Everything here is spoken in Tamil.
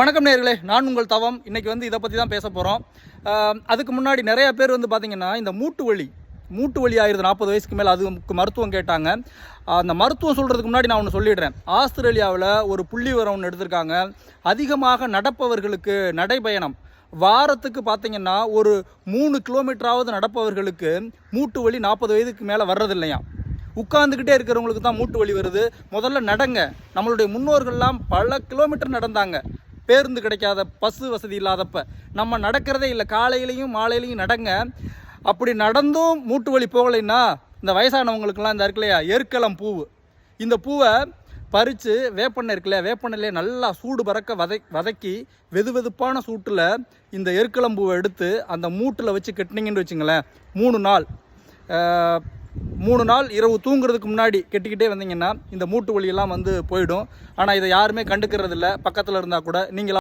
வணக்கம் நேயர்களே, நான் உங்கள் தவம். இன்றைக்கி இதை பற்றி தான் பேச போகிறோம். அதுக்கு முன்னாடி நிறைய பேர் பார்த்திங்கன்னா இந்த மூட்டு வலி ஆயிடுது 40 வயசுக்கு மேலே, அதுக்கு மருத்துவம் கேட்டாங்க. அந்த மருத்துவம் சொல்கிறதுக்கு முன்னாடி நான் ஒன்று சொல்லிடுறேன். ஆஸ்திரேலியாவில் ஒரு புள்ளி விவரம் ஒன்று எடுத்திருக்காங்க. அதிகமாக நடப்பவர்களுக்கு நடைபயணம் வாரத்துக்கு பார்த்திங்கன்னா ஒரு 3 கிலோமீட்டராவது நடப்பவர்களுக்கு மூட்டு வலி 40 வயதுக்கு மேலே வர்றதில்லையா. உட்காந்துக்கிட்டே இருக்கிறவங்களுக்கு தான் மூட்டு வலி வருது. முதல்ல நடங்க. நம்மளுடைய முன்னோர்கள்லாம் பல கிலோமீட்டர் நடந்தாங்க. பேருந்து கிடைக்காத, பஸ்ஸு வசதி இல்லாதப்ப நம்ம நடக்கிறதே இல்லை. காலையிலையும் மாலையிலையும் நடங்க. அப்படி நடந்தும் மூட்டு வலி போகலைன்னா இந்த வயசானவங்களுக்கெல்லாம் இந்த இருக்கு இல்லையா எருக்களம் பூவு, இந்த பூவை பறித்து வேப்பெண்ணெய் இருக்குல்ல, வேப்பெண்ணையிலே நல்லா சூடு பறக்க வதக்கி வெதுவெதுப்பான சூட்டில் இந்த எருக்களம் பூவை எடுத்து அந்த மூட்டில் வச்சு கட்டினீங்கன்னு வச்சுங்களேன், 3 நாள் இரவு தூங்குறதுக்கு முன்னாடி கெட்டிக்கிட்டே வந்தீங்கன்னா இந்த மூட்டு வலியெல்லாம் போயிடும். ஆனால் இதை யாருமே கண்டுக்கிறது இல்லை. பக்கத்தில் இருந்தால் கூட நீங்களா